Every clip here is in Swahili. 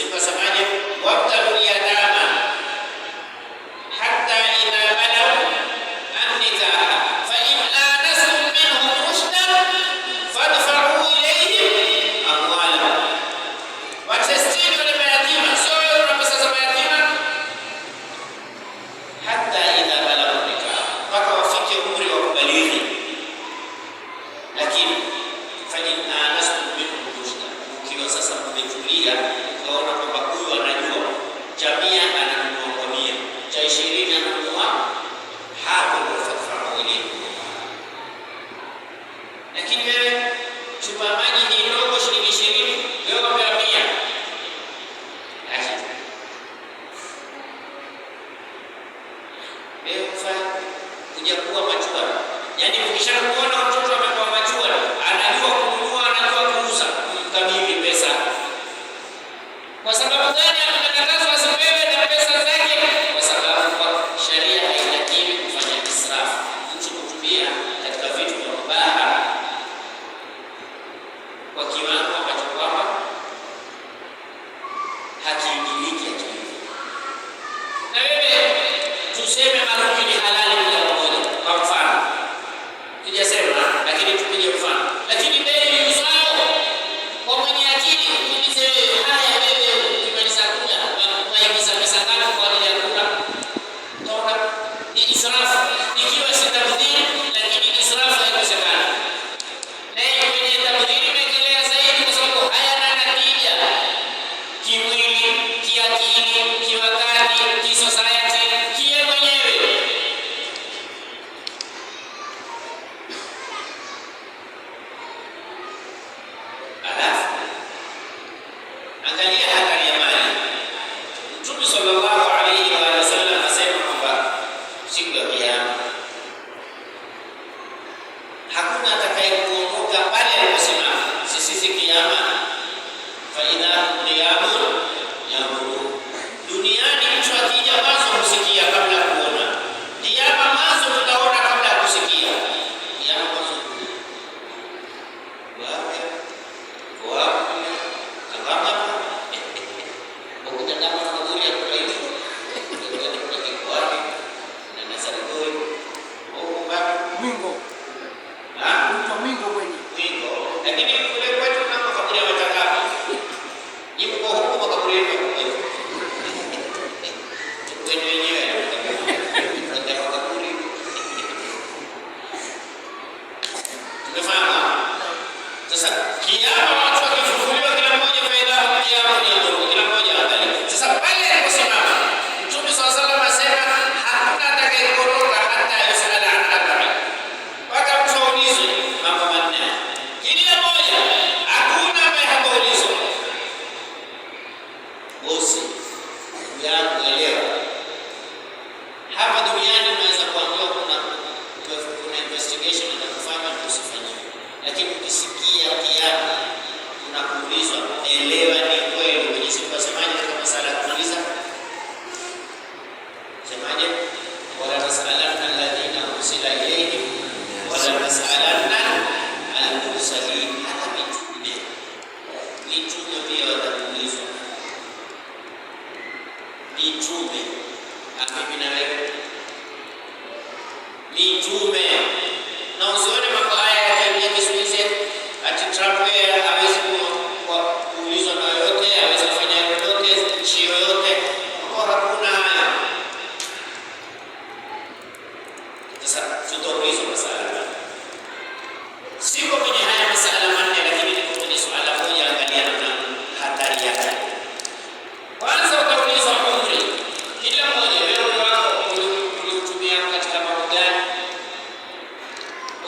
Mungu asemaje? Wabtalu yatama hatta idha balagu an-nikah fa in anastum minhum rushdan fadfa'u ilayhim amwalahum. Watestini wale mayatima, sio wewe unapesa za mayatima, hatta idha balagu an-nikah, mpaka wafike umri wa kubalighi. Lakini fa in anastum minhum rushdan, ukiwa sasa umetulia ukaona kwamba huyu anajua jamia ananunua kwa 100 cha 20 ananunua, hapo ndio fadfa'u ilayhim. Lakini wewe chupa maji ni ndogo shilingi 20, wewe umepewa 100. Acha. Wewe ufanye kuja kuwa machua. Yaani ukishakuona mtoto amekuwa machua, anajua kununua, anajua kuuza, mkabidhi pesa. Kwa sababu gani amekatazwa asipewe na pesa zake? Kwa sababu kwa sheria haitakiwi kufanya israfu, mtu kutumia katika vitu vya mubaha kwa kiwango ambacho kwamba hakiingiliki akili. Na wewe tuseme marungi ni halali moja kwa moja, kwa mfano tujasema, lakini tupige mfano. Lakini bei ni sawa kwa mwenye akili. Uulize wewe, haya wewe ukimaliza kula unaingiza pesa ngapi kwa ajili ya kula? Toka ni israfu, ikiwa si tabdhiri, lakini israfu haikosekani. Na hiyo kwenye tabdhiri imekelea zaidi, kwa sababu hayana natija kimwili, kiakili, kiwakati, kisociety, kie mwenyewe. Alafu angalia hatari ya mali. Mtume sallallahu alayhi wa sallam asema kwamba siku ya Kiyama hakuna atakayekuongoka pale aliposimama. Sisi Kiyama, fa idha qiyamun yanzurun. Duniani mtu akija mwanzo husikia kabla ya kuona. Kiyama mwanzo tutaona kabla ya kusikia. Kiyama mwanzo mitume. Na usione mambo haya ya Kiswahili ati Trump hawezi kuulizwa na yoyote, hawezi kufanya yoyote, nchi yoyote. Kwa hakuna haya. Sasa tutaulizwa masala. Siko kwenye haya masala manne, lakini niko kwenye swala moja, angalia na hatari yake. Kwanza utaulizwa umri. Kila mmoja wewe wako ulitumia katika mambo gani?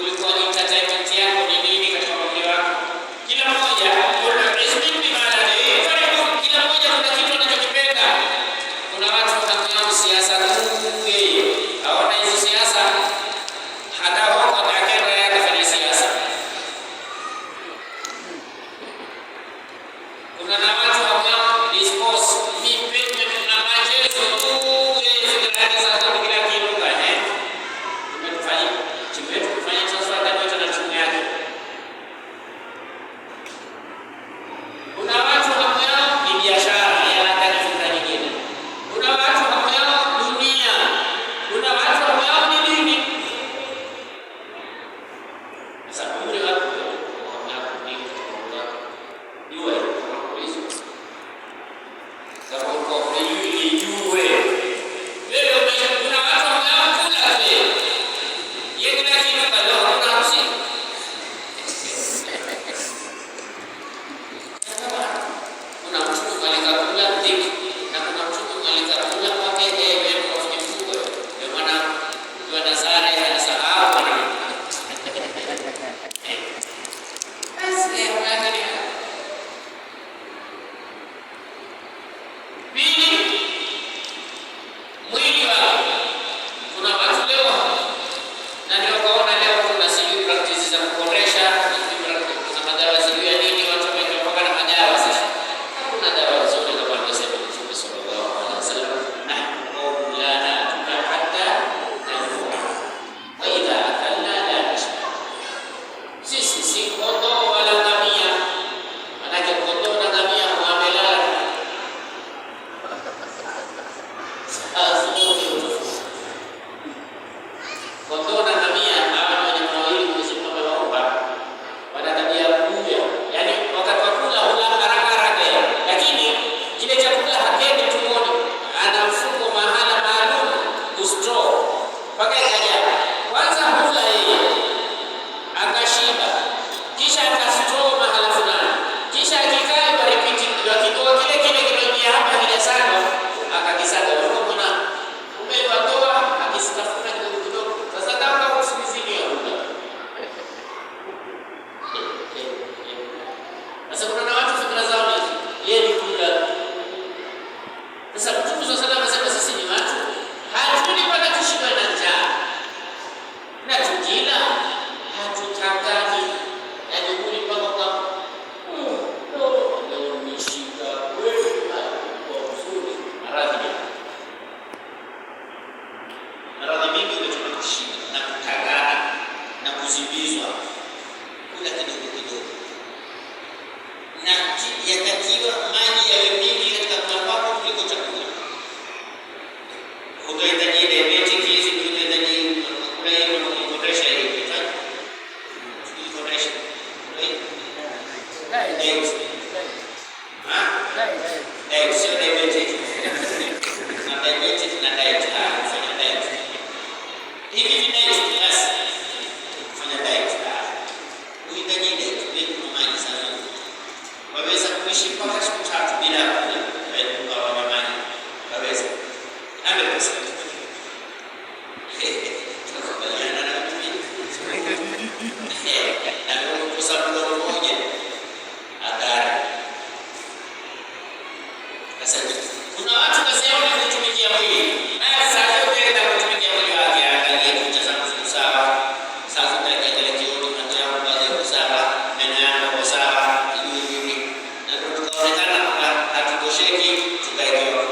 Ulikuwa ni entertainment yako ni nini katika umri wako? Sasa kuna watu kazi yao ni kutumikia mwili. Sasa yote ndio kutumikia mwili wake, angalia kucha zangu ziko sawa. Sasa ndio kioni na kwa baadhi ya sawa, meno yangu kwa sawa, hivi. Na ndio tukaonekana hatutosheki, tukaekewa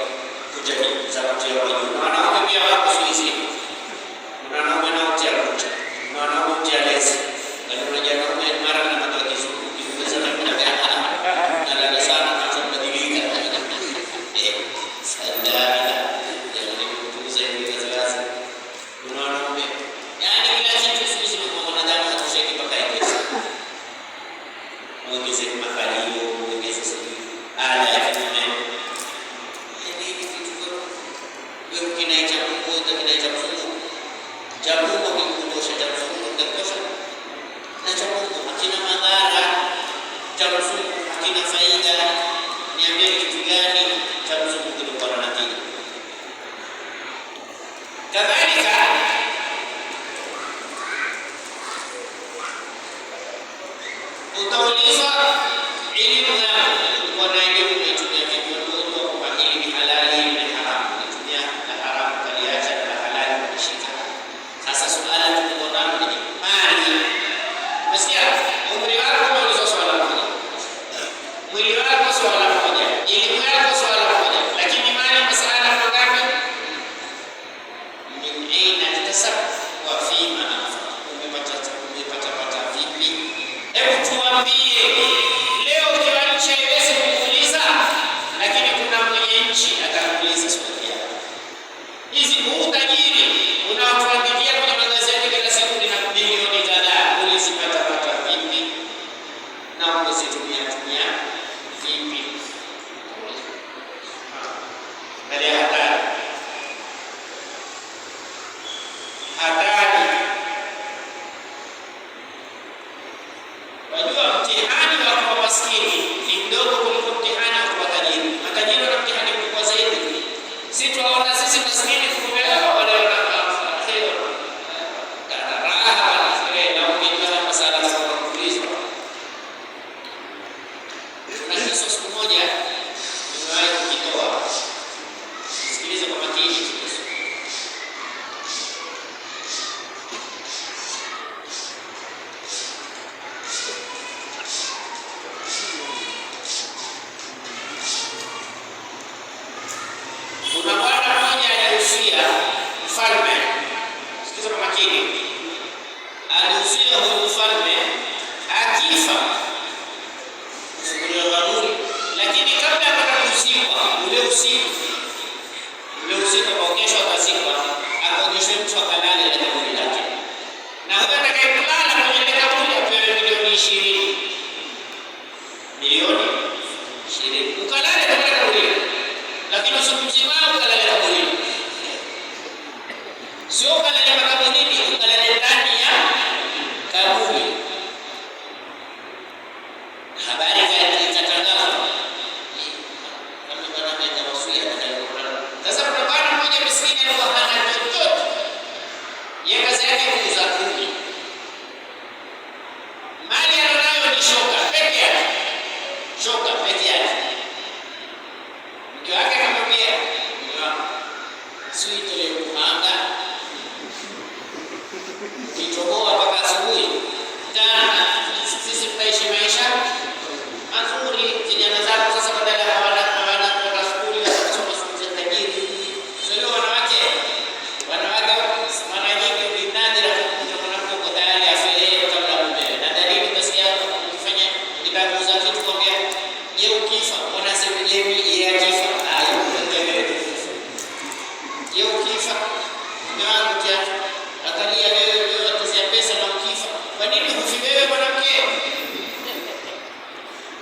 kucha za mtu wa juu. Na wanaume pia wako sisi. Wanaume na utia kucha. Wanaume utia lesi. Na unajua wanaume mara na mtu akizungu, kitu sana kuna na la sana na tunabadilika. Utaulizwa elimu yako kwa nini umetumia vitu kwa ajili ni halali ni haramu, umetumia na haramu kaliacha na halali umeshika. Sasa swala tuko nalo ni mali. Umesikia? Umri wako unaulizwa swala moja, mwili wako swala moja, elimu yako swala moja, lakini mali masala mangapi? Min aina tasab wa fima umepata vipi? Hebu tuambie leo, kila nchi haiwezi kuuliza, lakini kuna mwenye nchi atakuuliza swali yako. Hizi utajiri unaotuandikia kwenye magazeti kila siku ni bilioni kadhaa, ulizipata vipi? Na umezitumia vipi? Hali hatari. Wajua mtihani wa kwa maskini ni mdogo kuliko mtihani wa kwa tajiri. Matajiri wana mtihani mkubwa zaidi. Si tuwaona sisi maskini tukumewa wale wanafanya raha na ukijua masala za kuulizwa. Kuna kiso siku moja nimewahi kukitoa. Sikiliza kwa makini kiso. Kuna bwana mmoja alihusia mfalme. Sikiza kwa makini. Alihusia huyu mfalme akifa kufunguliwa kaburi, lakini kabla ya kuzikwa ule usiku kwa kesho akazikwa, akaonyeshwa mtu akalala ile kaburi lake. Na huyo atakayelala kwenye ile kaburi apewe milioni 20. Milioni 20. Ukalale kwenye kaburi. Lakini usiku mzima ukalala kaburini. Sio ukalala makaburini, ukalala ndani ya kaburi. Habari ikatangazwa. Kama bwana mmoja wasuia atakayekula. Sasa kuna bwana mmoja miskini alikuwa hana chochote. Yeye kazi yake kuuza kuni. Mali anayo ni shoka peke yake. Shoka peke yake. Mke wake akamwambia, "Sisi tule kuhanga. Kitoboa mpaka asubuhi. Tena sisi tunaishi maisha mazuri. Vijana zako sasa badala hawana kwenda shule, wanasoma shule za tajiri. Sio wanawake mara nyingi ni nadra kukuta mwanamke kwa tayari afanye kabla mume. Na dalili basi yako ukifanya nikakuuza kitu kwa gani? Je, ukifa unasema yeye akifa? Je, ukifa mume wangu kiatu? Angalia wewe utazia pesa na ukifa. Kwa nini hufi wewe mwanamke?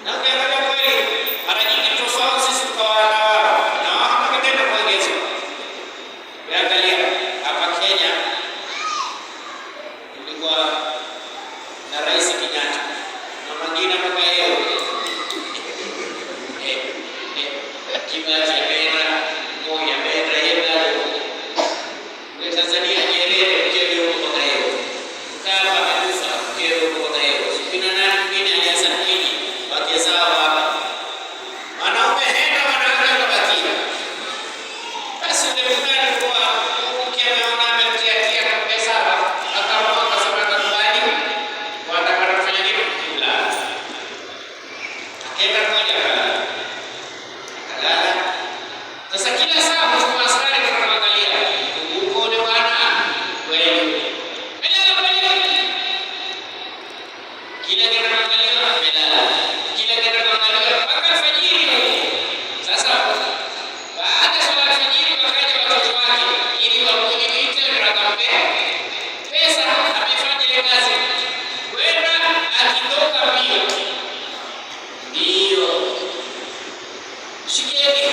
Na ukiangalia kweli mara nyingi tofauti sisi tukawana wao. Na wao wanataka kuongeza. Angalia hapa Kenya kulikuwa na Rais Kenyatta na mwingine mpaka leo kimaji bera moja bera yeye ni Tanzania Nyerere mkeo kutoka leo kama amekufa mkeo kutoka leo kuna nani mwingine alianza nini wake zao hapa wanaume henda wanawake kila saa kwa askari tunaangalia uko ni bwana wewe. Melala pale. Kila kitu tunaangalia melala. Kila kitu tunaangalia mpaka alfajiri. Sasa baada ya swala alfajiri wakaja watoto wake ili wamuite akampe pesa amefanya ile kazi. Kwenda akitoka mbio. Ndio. Shikeni.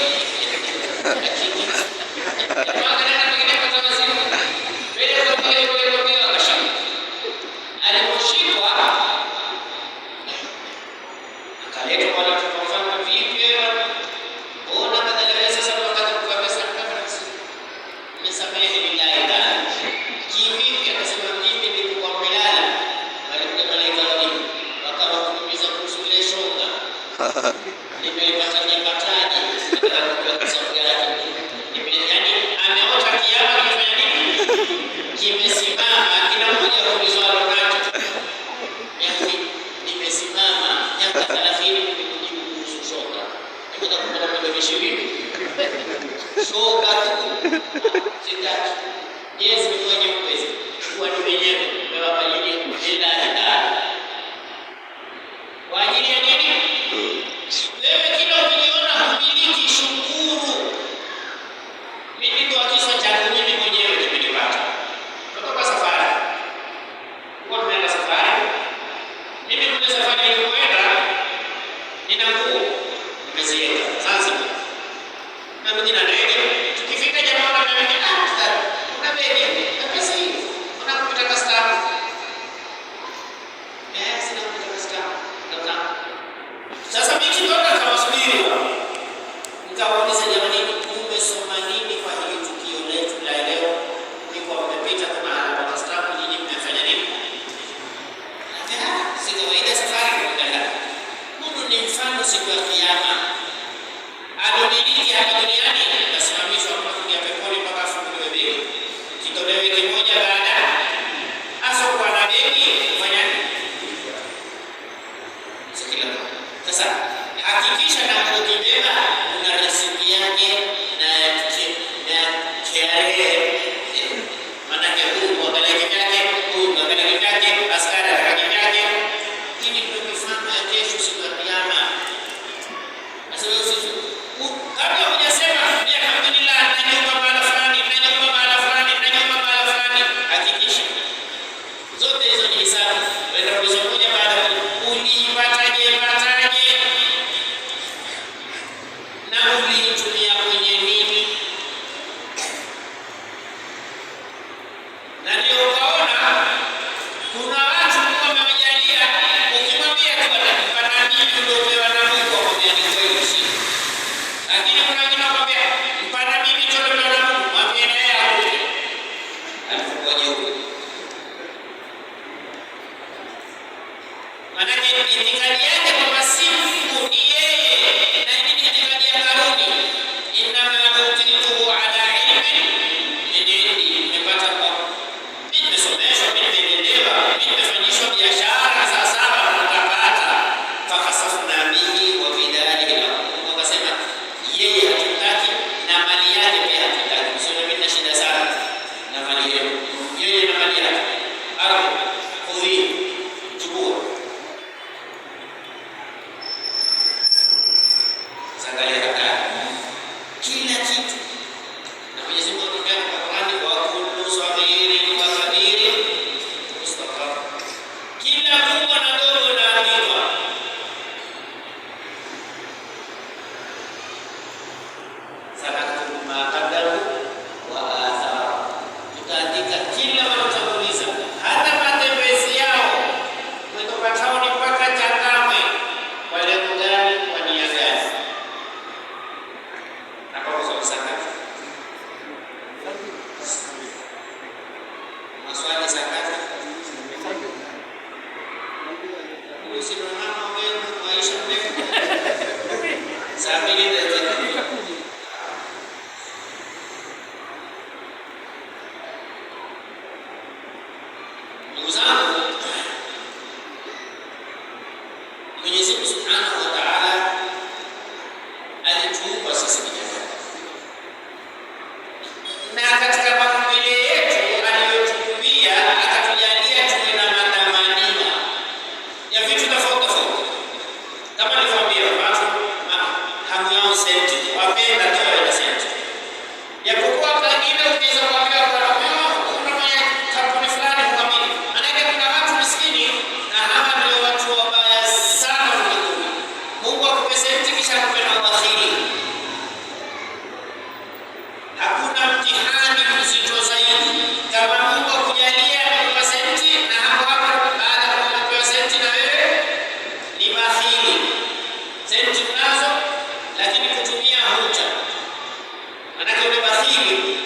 bakhili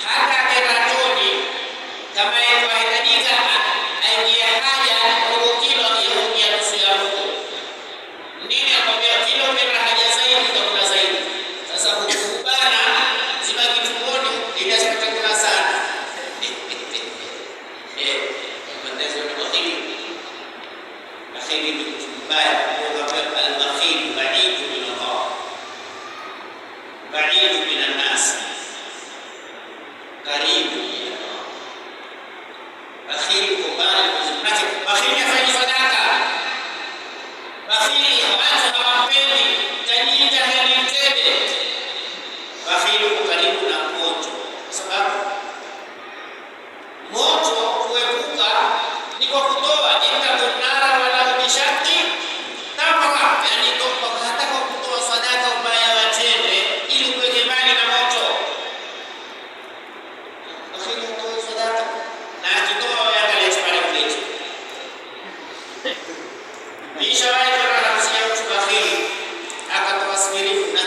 hata keratoni kama yahitajika aingie haja robo kilo ya nusu ya robo nini, akwambia kilo kena haja zaidi utakula zaidi. Sasa hukubana zibaki tumboni ili asipatakula sana. Mandezo ni bakhili. Bakhili ni mtu mbaya. Al-bakhil ba'id min Allah, ba'id min an-nas, qarib min Allah. Bakhili kubali kuzimati. Bakhili hafanyi sadaka. Bakhili watu hawapendi, tajiri hali tebe. Bakhili karibu na moto, kwa sababu moto kuepuka ni kwa kutoa intakunara wala bishaki tamara, yani hata kwa kutoa sadaka ubaya watende ili kuweke mbali na moto. Bakhili hutoa sadaka na akitoa yangaleta pale kwetu. Kisha wale wanaharusia mtu bakhili akatoa skilifu na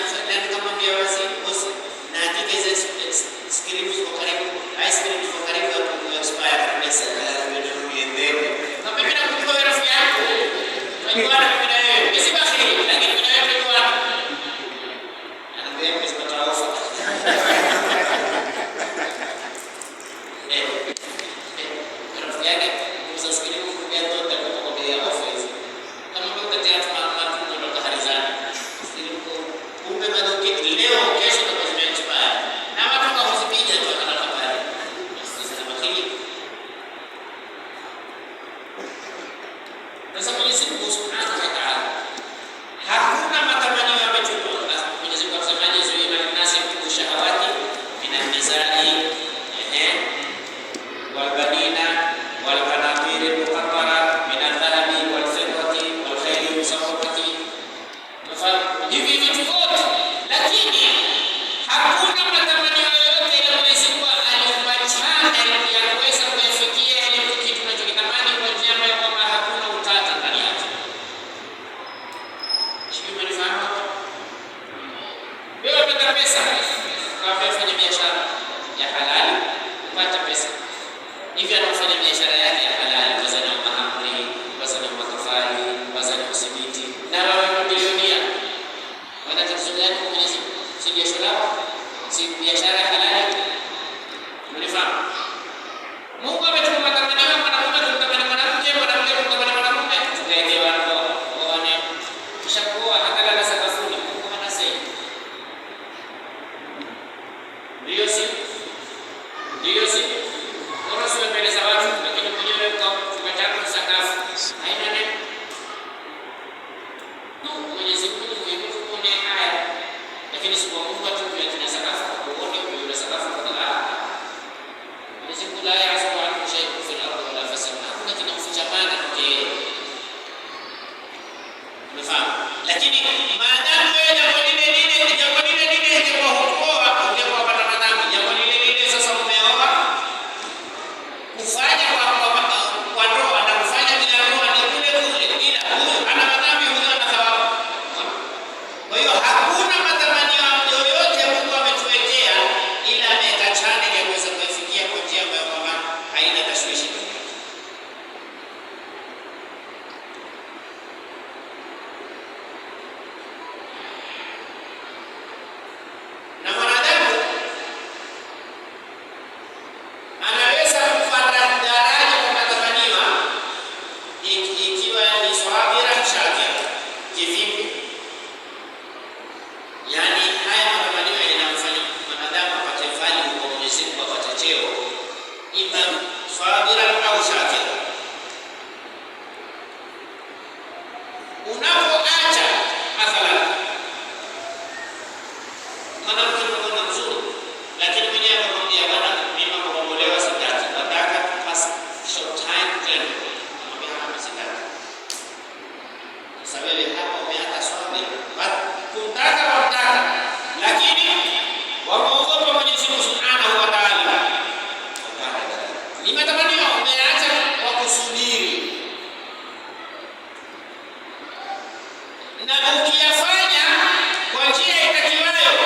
kama mbia wazi bosi na hakika hizo skilifu ziko karibu, ice cream ziko karibu ya expire kabisa. Kama mimi nakutoa rafiki yako unajua mimi na wewe si bakhili, lakini mimi na wewe ni watu anaambia mimi sipata ofa. Rafiki yake kuuza skilifu kwa ndoto kwa bei ya ofa hizo. Kama mtu tayari matundo ndo taharizani skilifu kumbe bado leo kesho ndo zime-expire na watu wakazipiga tu na habari. Sasa bakhili. Sasa Mwenyezi Mungu Subhanahu wa Ta'ala hakuna matamanio ya mtu. Mwenyezi Mungu anasemaje? Zuina nasi kushahawati minan nisa'i wal banina wal qanatir al-muqattara min al-dhahabi wal fiddati wal khayli al-musawwamati. Hivi vitu vyote, lakini hakuna matamanio yoyote ile Mwenyezi Mungu aliumba channel ya kuweza kuyafikia ile kitu tunachokitamani kwa njia ambayo kwamba hakuna utata ndani yake. Sio mnafahamu? Wewe unataka pesa, kama unafanya biashara ya halali, upata pesa. Hivi anafanya biashara yake ya halali, wazana wa mahamri, wazana wa matofali, wazana wa simiti, na wewe bilionia. Wana tatizo gani kwa Mwenyezi Mungu? Si biashara, si biashara halali. Mnafahamu? Mungu ametuma matamanio mwanamume kumtamani mwanamke, mwanamke kumtamani mwanamume, tukaelewa ndoa. Waone kisha kuoa hata lala sakafuni, Mungu anasema. Ndio si bora sio mbele za watu, lakini mwenyewe kwa kumetaka sakafu haina neno. Mwenyezi Mungu mwenyewe kuone haya, lakini si kwa Mungu tu kwa sakafu kuone kwa sakafu kwa Allah. Mwenyezi Mungu la ya'zubu anhu shay'un fil ardi wala fis samaa, hakuna kinachoficha maana kwake. Umefahamu? Lakini maadamu wewe jambo lile kwa hukuoa ungekuwa pata madhambi. Jambo lile sasa umeoa kufanya kwa ndoa na kufanya bila ndoa ni kule ila huyo ana madhambi, huyo ana thawabu. Kwa hiyo hakuna matamanio yoyote Mungu ametuwekea ila ameweka channel ya kuweza kufikia kwa njia ambayo kwamba haina tashwishi. Na mwanadamu anaweza kupanda daraja kwa matamanio ikiwa ni swabira shakir. Kivipi? Yani haya matamanio yanamfanya mwanadamu apate value kwa Mwenyezi Mungu, apate cheo, ima swabira au shakir. Unapoacha mathalan mwanamke mmoja mzuri, lakini mwenyewe anakwambia bwana, mimi nakuolewa sitaki, nataka pass short time then. Anamwambia hapa sitaki. Sasa wewe hapo umeacha swabira. Kutaka wataka, lakini wamuogopa Mwenyezi Mungu Subhanahu wa Ta'ala. Ni matamanio umeacha kwa kusubiri. Na ukiyafanya kwa njia itakiwayo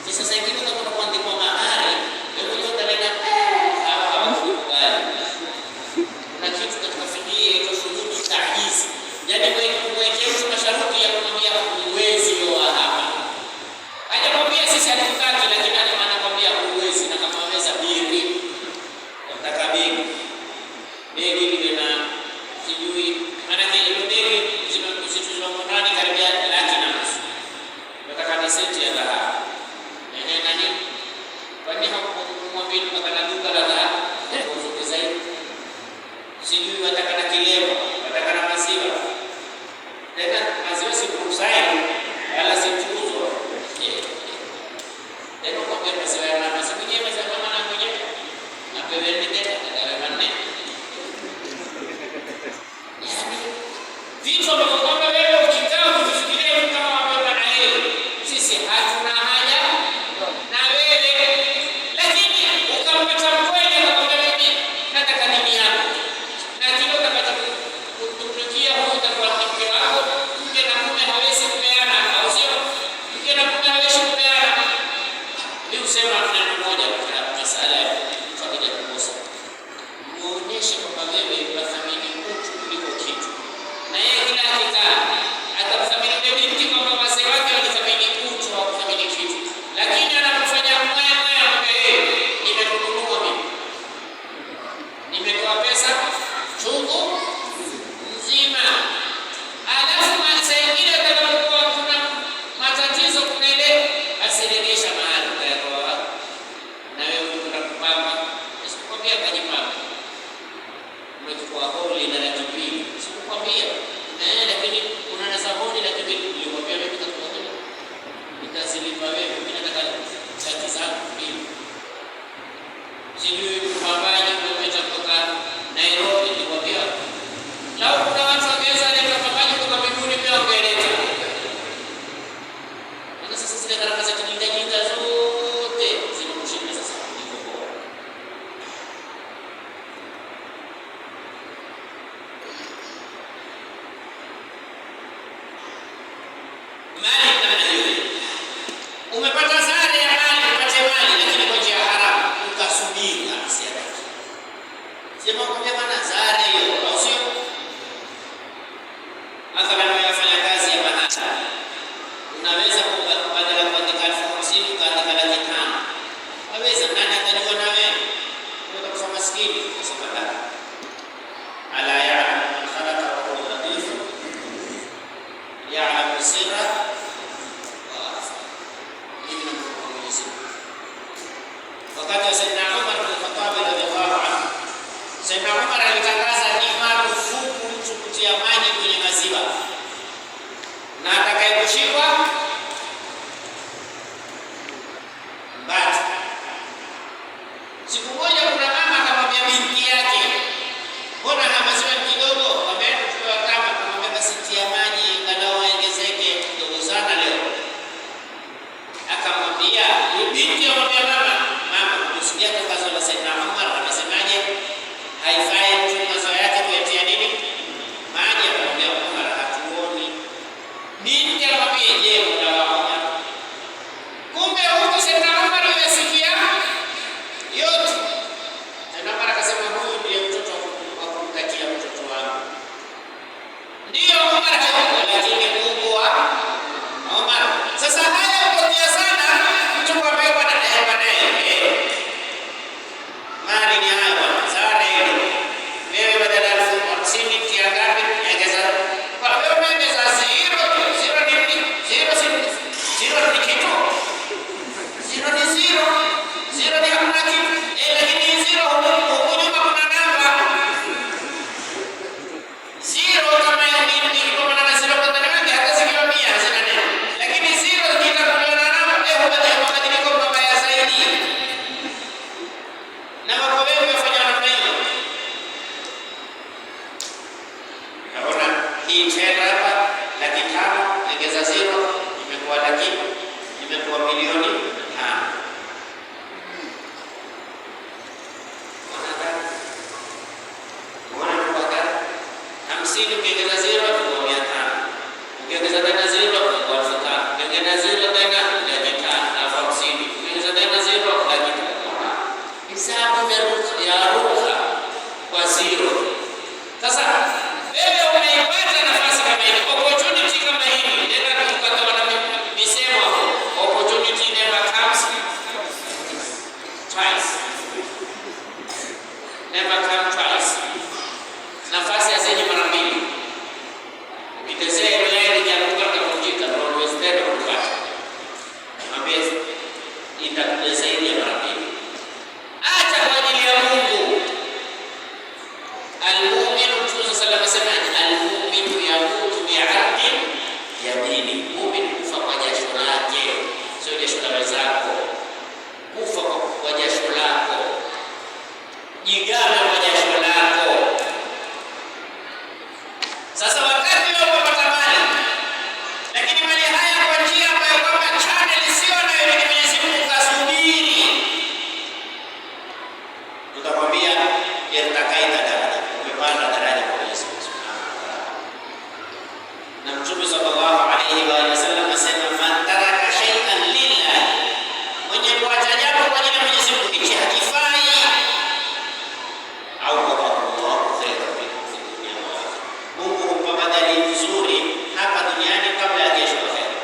Sasa ingine kama kuandikwa mahari, ndio utaleta hawakubali. Na kitu katika fikia hiyo shughuli tajizi. Yaani kuwekea mtu masharti ya kumwambia uwezi wa hapa. Hajakwambia sisi hatukutaki, lakini anakwambia uwezi, na kama waweza biri. Nataka biri. Biri ile na sijui maana ile biri zinazomonani karibia laki na nusu. Nataka ni senti ya dhahabu. Nani? Kwani hakumwambia mpaka na duka la dhahabu? Uzuke zaidi. Sijui wataka na kileo, wataka na maziwa. Tena maziwa si kukusanya, wala si tuzo. Tena kwa maziwa ya mama, si mwenyewe maziwa ya mama na mwenyewe. Na pewe ni tena kadawe manne. Yaani vitu ambavyo kwamba wewe ukikaa ukifikiria kama wapenda na yeye, sisi hatuna haja na wewe. Lakini ukampata mkweli na kwamba mimi nataka nini yako. Na kile utapata kutumikia huyu utakuwa mke wako, mke na mume hawezi kupeana, au sio? Mke na mume hawezi kupeana. Ni usema neno moja kwa masala ya familia kukosa. Muonyeshe kwamba wewe unathamini mtu kuliko kitu. Na yeye kila akikaa atamthamini binti kwamba wazee wake wanathamini mtu au kuthamini kitu. Lakini anapofanya mwaya nimekununua mimi. Nimetoa pesa chungu nzima. Alafu masaa ingine atakapokuwa kuna matatizo kuna ile asiregesha mahali utayatoa. Na wewe utakupamba. Sikukwambia kajipamba. Umechukua holi na laki mbili. Sikukwambia. Lakini kuna na sabuni laki mbili. Nilikwambia mimi nitakukwambia. Nitazilipa wewe. Mimi nataka chati zangu mbili. Sijui kupambaji kumeta kutoka Nairobi. Nilikwambia. Lau kuna watu wangeweza leta pamoja kutoka mbinguni pia wangeleta. Na sasa zile gharama za kijinga zote zinakushinda sasa. Mali kama hiyo. Umepata sare ya mali, upate mali lakini kwa njia haramu, ukasubiri asiye. Sema kwa maana sare hiyo, au sio? Mathalan unafanya kazi ya bahati. Unaweza badala ya kuandika 50,000 ukaandika 500,000. Waweza nani atajua na wewe? Unataka kufa maskini kwa sababu ala ya'lamu man khalaqa wa huwa al-latif. Ya'lamu sirra wa akhfa. Mimi namshukuru Mwenyezi Mungu. Wakati Sayyidina Umar bin Khattab radhiyallahu anhu, Sayyidina Umar alitangaza ni marufuku mtu kutia maji kwenye maziwa. Na atakayekushikwa mbati. Siku moja kuna mama akamwambia binti yake, mbona haya maziwa kidogo? Wameenda kuchukua kama kumwambia basi tia maji angalau ongezeke kidogo sana leo. Akamwambia binti amwambia mama kusikia tangazo la Sayyidina Umar anasemaje? Haifai mtu maziwa yake kuyatia nini? Maji. Akamwambia Umar hatuoni. Binti akamwambia je, unawaona? Kumbe huko Sayyidina Umar amesikia yote. Sayyidina Umar akasema huyu ndiye mtoto wa kumtakia mtoto wangu. Ndio Umar hayuko, lakini Mungu wa Umar. Sasa haya ukotia sana mtu kwa baba na naye. Mali ni haya bwana. Sana hilo. Wewe badala ya 50,000 kia ngapi? Ongeza. Kwa wewe ongeza 0 ni nini? 0 ni kitu. 0 ni 0. 0 ni hamna kitu. Lakini 0 huko nyuma kuna namba. 0 kama ni kwa maana 0 kwa ndani hata sikiwa 100 hazina neno. Lakini 0 kitakuwa na namba mabadiliko mabaya zaidi. Na mambo mengi yafanya namna hiyo. Naona hii tena hapa 500,000 ongeza 0 imekuwa laki, imekuwa milioni 5. Mbona kwa 50 ukiongeza 0 kwa 500. Ukiongeza tena 0 kwa nini? Muumini kufa kwa jasho lake, sio jasho la wenzako. Kufa kwa jasho lako, jigana kwa jasho lako. Sasa wakati wewe unapata mali, lakini mali haya kwa njia ambayo kwamba channel sio nayo ni Mwenyezi Mungu kasubiri, tutakwambia yartakaita daraja, umepanda daraja kwa Mwenyezi Mungu Subhanahu wa Ta'ala. Na Mtume sallallahu alayhi wa sallam asema, man taraka shay'an lillah, mwenye kuacha jambo kwa ajili ya Mwenyezi Mungu hichi hakifai, au Allah khairan minhu fi dunya wal akhirah, Mungu humpa badali nzuri hapa duniani kabla ya kesho akhera.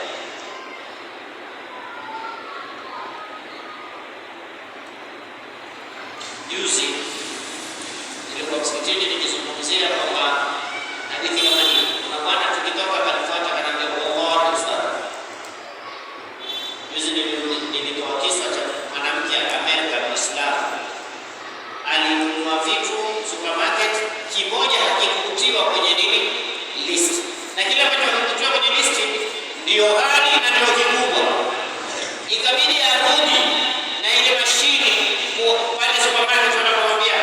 Juzi nilikuwa msikitini nikizungumzia kwamba hadithi kama hii, kuna bwana tukitoka kanifuata kaniambia, Allah ustaz, juzi nilitoa kisa cha mwanamke Amerika Muislamu, alinunua vitu supermarket, kimoja hakikutiwa kwenye nini list, na kile ambacho hakikutiwa kwenye list ndio ghali na ndio kikubwa, ikabidi arudi na ile mashini pale supermarket, wanamwambia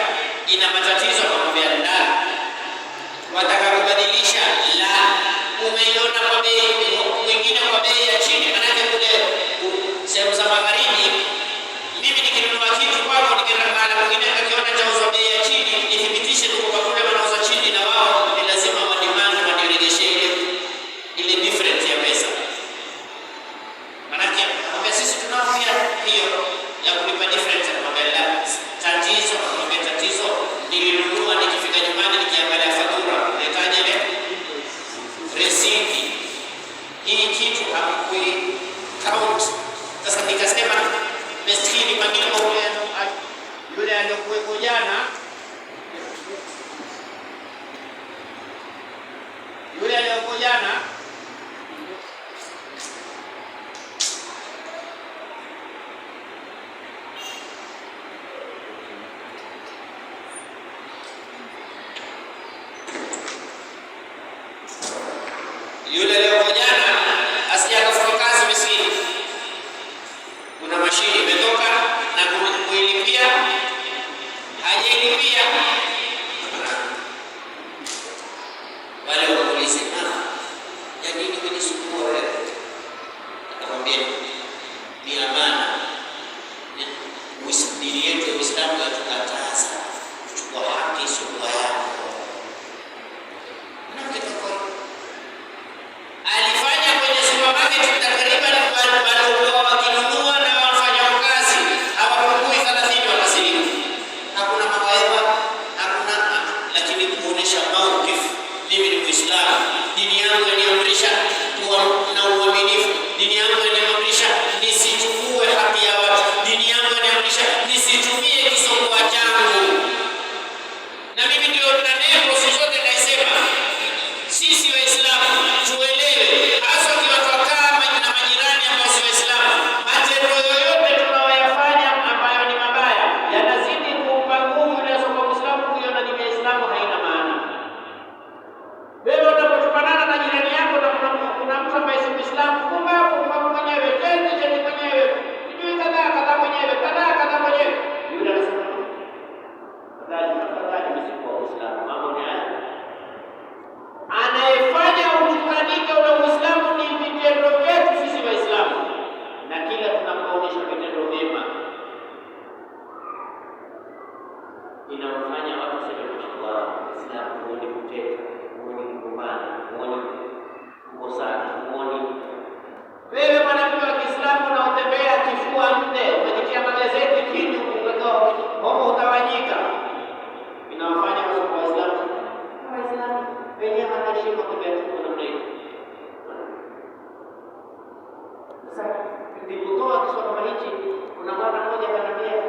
ina matatizo, akamwambia la, wataka kubadilisha, la, umeiona kwa bei nyingine, kwa bei ya chini. Manake kule sehemu za magharibi, mimi nikinunua kitu kwako, nikienda mahali mwingine akakiona chauzwa bei ya chini, nithibitishe tu kwa kule wanauza chini, na wao ni lazima wadimani wanirejeshe ile difference ya pesa. Manake kwamba sisi tunao pia hiyo ya kulipa difference, na mabela tatizo, na tatizo nilinunua, nikifika nyumbani nikiangalia fatura nitaje ile receipt, hii kitu hakui count. Sasa nikasema meskini pengine yule aliyokuwepo jana, yule aliyokuwepo jana asija kufanya kazi miskini, kuna mashini imetoka na kuilipia, hajailipia, wale wakulisi ya nini kunisumbua wewe? Akamwambia ni amana, dini yetu ya Uislamu yatukataza kuchukua haki isiyokuwa yako. Alifanya kwenye supermarket takriban waliokuwa wakinunua na wafanya kazi hawapungui 30 wakasilimu. Hakuna mawaidha, hakuna, lakini kuonesha mauqif, mimi ni Muislamu, dini yangu inaniamrisha kuwa na uaminifu, dini yangu inaniamrisha nisichukue haki ya watu, dini yangu inaniamrisha nisitumie kisokuwa changu. Na mimi ndio na nembo zote naisema, sisi Waislamu tuelewe, hasa ukiwatokaa na majirani ambao si Waislamu, matendo yoyote tunayoyafanya ambayo ni mabaya yanazidi kuupa nguvu ile soka Muislamu kuiona dini ya Islamu haina maana. Wewe unapotukanana na jirani yako na kuna mtu ambaye si Muislamu, kumbe kwa mwenyewe jeje mwenyewe sijui kadhaa mwenyewe, yule anasema kadhalika msikuwa Uislamu, mambo ni haya. Anayefanya utukanike ule Uislamu ni vitendo vyetu sisi Waislamu, na kila tunapoonyesha vitendo vyema inawafanya watu sema mashallah, Uislamu huoni kuteka, huoni kugombana, huoni kukosana, huoni. Wewe mwanamke wa Kiislamu unaotembea kifua nje, umejitia magazeti kinyu kungatoa homo utawanyika, inawafanya Waislamu wenyewe wanaishi kwa kutembea namna hiyo. Sasa nilipotoa kiswa kama hichi, kuna mwana mmoja akaniambia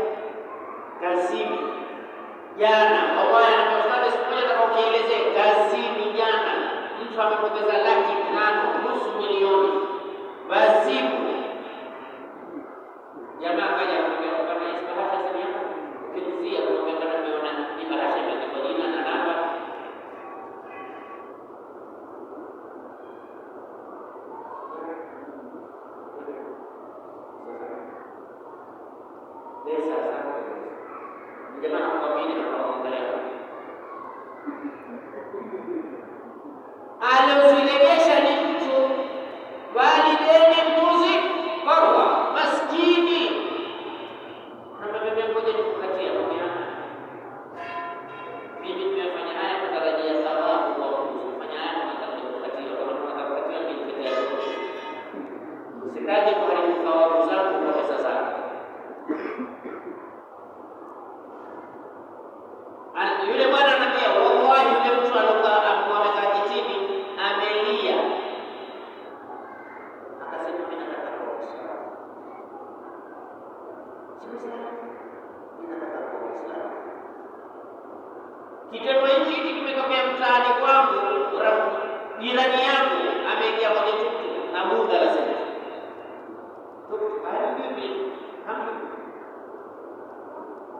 kazini jana, awali na mstari siku moja kama ukielezea kazini jana mtu amepoteza 500,000, nusu milioni wazimu. Jamaa kaja kumwambia kama isibahasha sema ukizia kumwambia kama nimeona ni bahasha imeandikwa jina na namba. pesa sana. Jamaa anakuamini na kuangalia. Aliozilegesha ni mtu walideni mbuzi barwa maskini. Na mabebe ngoja nikukatia mwana. Mimi nimefanya haya kutarajia thawabu kwa kufanya haya kutarajia kama tunataka nikukatia. Usikaje kuharibu thawabu zangu kwa pesa zako. Yule bwana anambia wallahi yule mtu alokuwa amekaa chini amelia. Akasema mimi nataka kuoa. Sasa mimi nataka kuoa. Kitendo hiki kimetokea mtaani kwangu, jirani yangu ameingia kwenye tuktuk na muda lazima.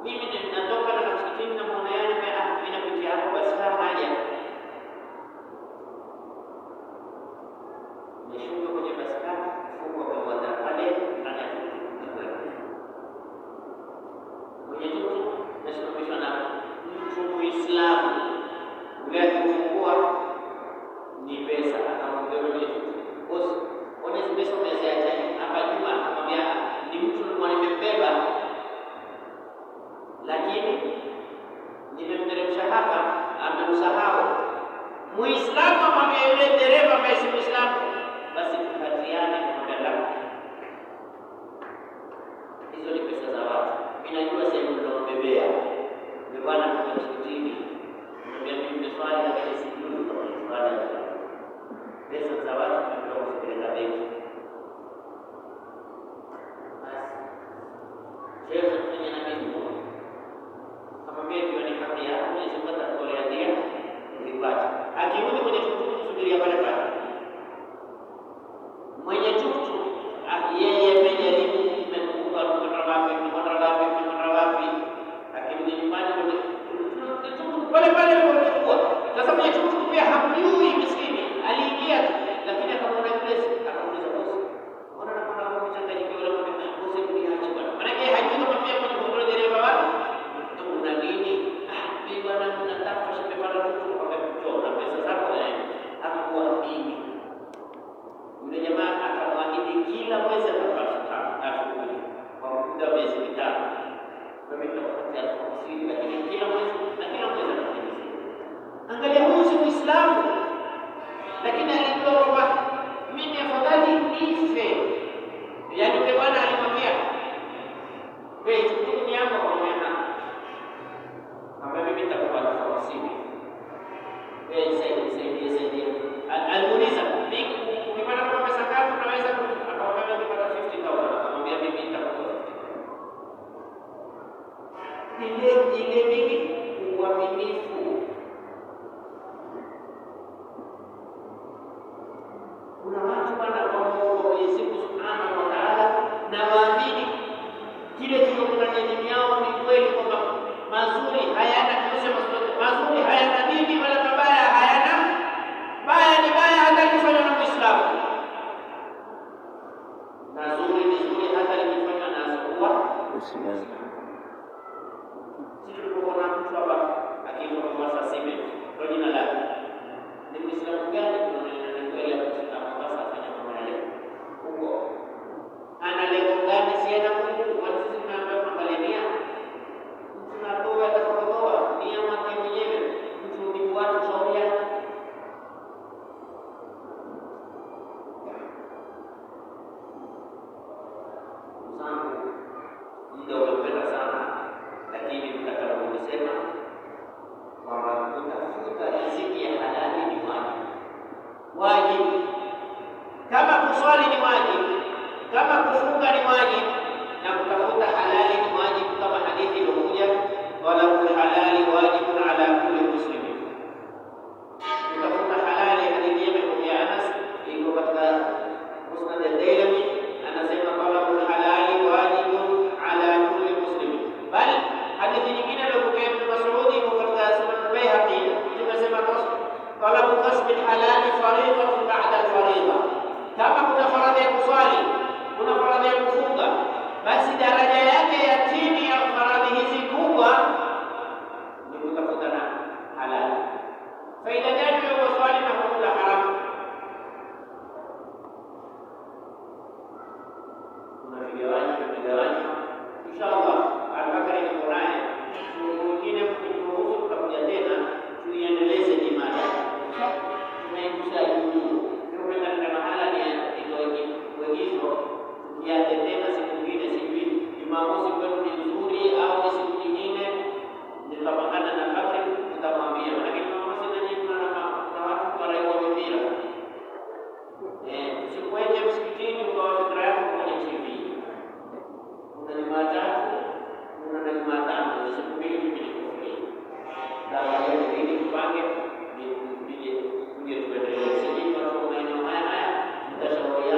Mimi ninatoka na msikitini na muona yale mimi napitia hapo basi haja. Nishuka kwenye baskari, funga kwa wada pale ndani ya tuktuk. Kwenye tuktuk nasimamishwa na mtu Muislamu. Ule akifungua ni pesa akamwambia yule boss, ona hizo pesa umeziacha hapa nyuma, akamwambia ni mtu alikuwa nimembeba lakini nimemteremsha hapa amemsahau. Muislamu amwambia yule dereva ambaye si Muislamu, basi tukatiane kwa la. Hizo ni pesa za watu. Mimi najua sasa hivi tunambebea. Ni bwana kwa msikitini. Mwambia mimi swali la kesi hili kwa swali. Pesa za watu tunapewa kupeleka benki. Basi. Sheikh mwenye na mimi kama mimi ni haki yako nisipata kutolea dia nipate. Akirudi kwenye tuktuk subiria pale pale. Mwenye tuktuk yeye amejaribu kumekuka mara wapi akirudi nyumbani kwenye tuktuk pale pale alipokuwa. Sasa mwenye tuktuk pia hamjui miskini aliingia tu lakini akamwona yule akamuuliza bosi. Mbona naona kama mchanganyiko yule bosi kuniacha bwana. Maana yeye hajui kama pia kwenye kontrol dereva wapi. Una nini? Mimi bwana nataka kusipepata tuktuk kwa kutoa pesa zako hakuwa mimi. Yule jamaa akamwahidi kila mwezi atapata afukuli kwa muda wa miezi mitano. Mimi nitakupatia 50 lakini kila mwezi na kila mwezi atapata. Angalia huyu si Muislamu. Lakini alijua kwamba mimi afadhali nife. Yaani yule bwana alimwambia wewe tuktuk ni yako kwa mwana. Kama mimi nitakuwa na 50. Wewe saidie. Alimuuliza ukipata kwa pesa ngapi unaweza akamwambia ukipata 50,000 akamwambia mimi nitakupa 50. Ile mimi uaminifu. Kuna watu bwana kwa Mwenyezi Mungu Subhanahu wa Ta'ala na waamini kile kilichokuwa ndani yao ni kweli kwamba mazuri hayana mazuri hayana dini wala mabaya hayana baya ni baya hata kifanywa na Muislamu. Mazuri ni zuri hata likifanywa na asiyekuwa Muislamu.